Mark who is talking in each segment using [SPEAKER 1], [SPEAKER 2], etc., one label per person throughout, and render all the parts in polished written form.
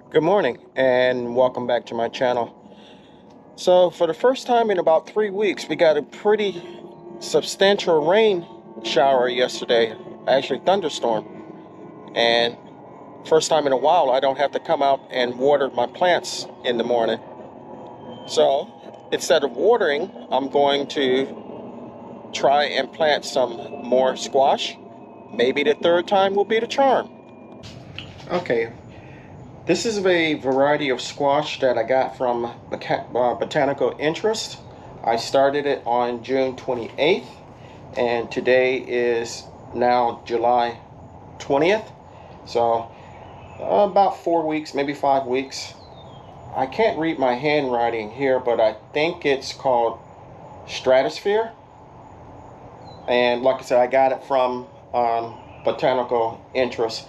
[SPEAKER 1] Good morning and welcome back to my channel. So for the first time in about 3 weeks, we got a pretty substantial rain shower yesterday, actually thunderstorm. And first time in a while, I don't have to come out and water my plants in the morning. So instead of watering, I'm going to try and plant some more squash. Maybe the third time will be the charm. Okay. This is a variety of squash that I got from Botanical Interest. I started it on June 28th, and today is now July 20th. So about 4 weeks, maybe 5 weeks. I can't read my handwriting here, but I think it's called Stratosphere. And like I said, I got it from Botanical Interest.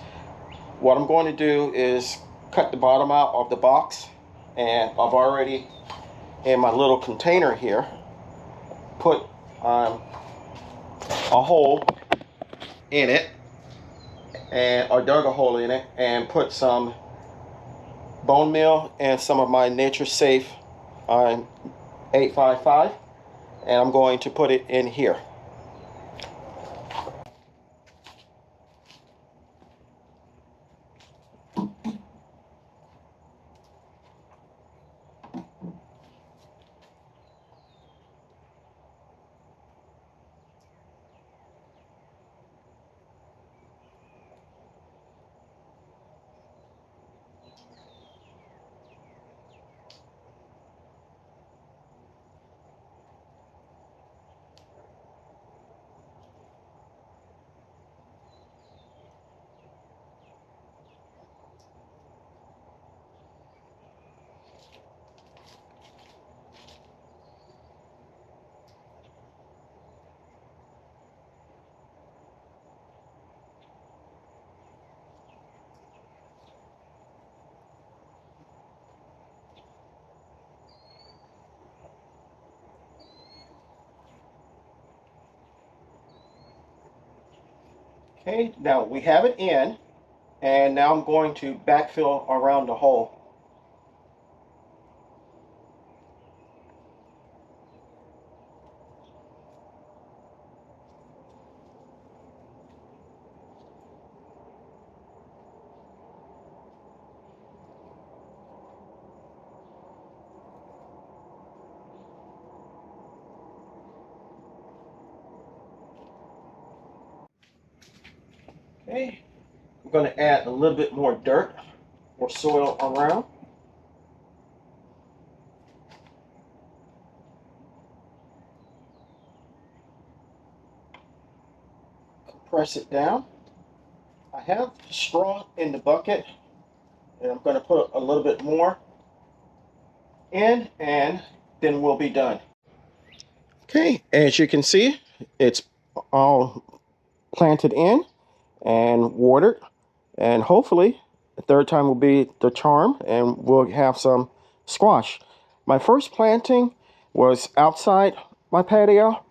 [SPEAKER 1] What I'm going to do is cut the bottom out of the box, and I've already in my little container here put a hole in it, or dug a hole in it, and put some bone meal and some of my Nature Safe 855, and I'm going to put it in here. Okay, now we have it in, and now I'm going to backfill around the hole. Okay, I'm going to add a little bit more dirt or soil around. Press it down. I have straw in the bucket, And I'm going to put a little bit more in, and then we'll be done. Okay, as you can see, it's all planted in and watered, and hopefully the third time will be the charm and we'll have some squash. My first planting was outside my patio,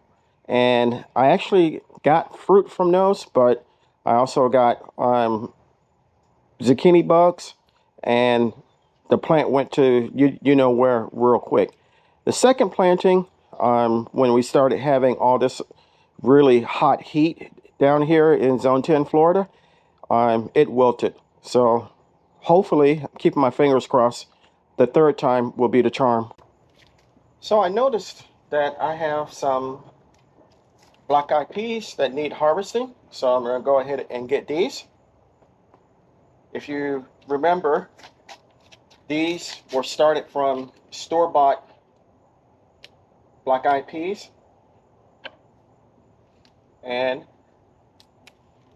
[SPEAKER 1] and I actually got fruit from those, but I also got zucchini bugs, and the plant went to you know where real quick. The second planting, when we started having all this really hot heat down here in Zone 10, Florida, it wilted. So hopefully, keeping my fingers crossed, the third time will be the charm. So I noticed that I have some black-eyed peas that need harvesting. So I'm going to go ahead and get these. If you remember, these were started from store-bought black-eyed peas. And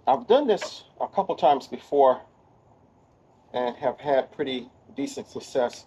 [SPEAKER 1] I've done this a couple times before and have had pretty decent success.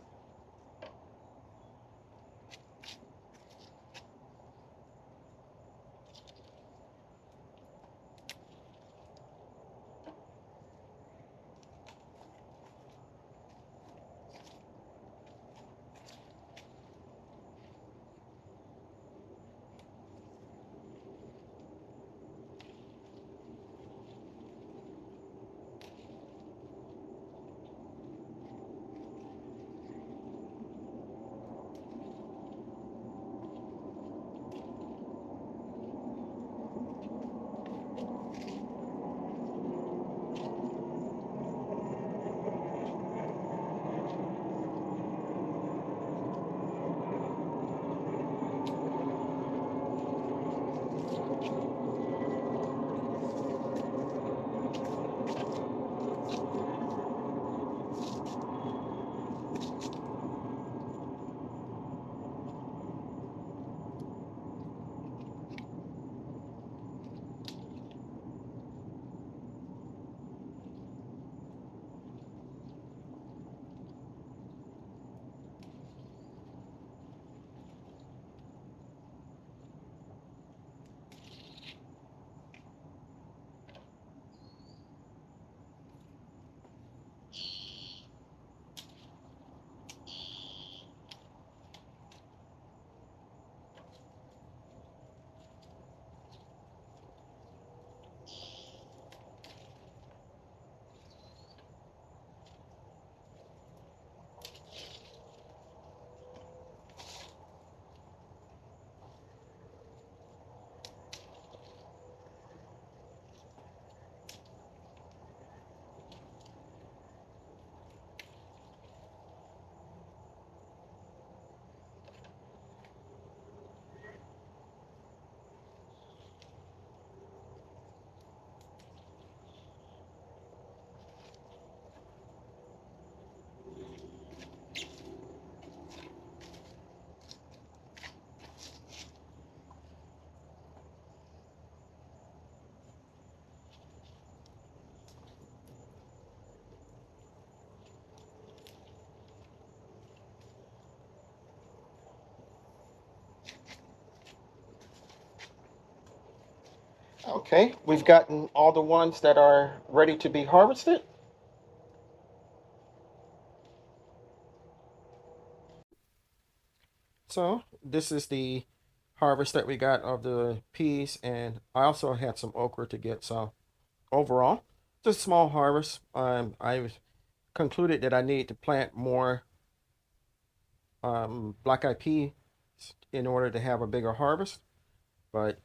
[SPEAKER 1] Okay, we've gotten all the ones that are ready to be harvested. So this is the harvest that we got of the peas, and I also had some okra to get. So overall, just a small harvest. I've concluded that I need to plant more black-eyed peas in order to have a bigger harvest. But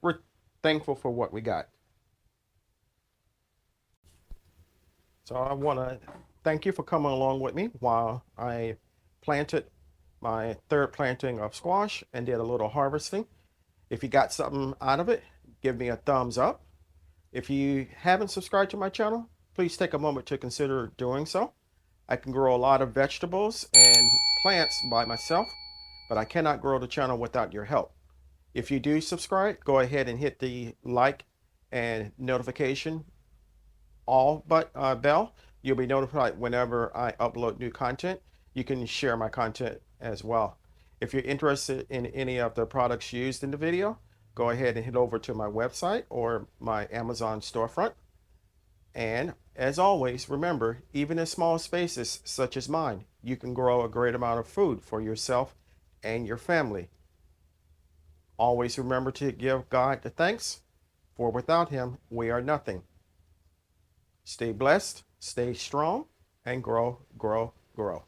[SPEAKER 1] we're thankful for what we got. So I want to thank you for coming along with me while I planted my third planting of squash and did a little harvesting. If you got something out of it, give me a thumbs up. If you haven't subscribed to my channel, please take a moment to consider doing so. I can grow a lot of vegetables and plants by myself, but I cannot grow the channel without your help. If you do subscribe, go ahead and hit the like and notification all but bell You'll be notified whenever I upload new content. You can share my content as well. If you're interested in any of the products used in the video, go ahead and head over to my website or my Amazon storefront. And as always, remember, even in small spaces such as mine, you can grow a great amount of food for yourself and your family. Always remember to give God the thanks, for without Him, we are nothing. Stay blessed, stay strong, and grow, grow, grow.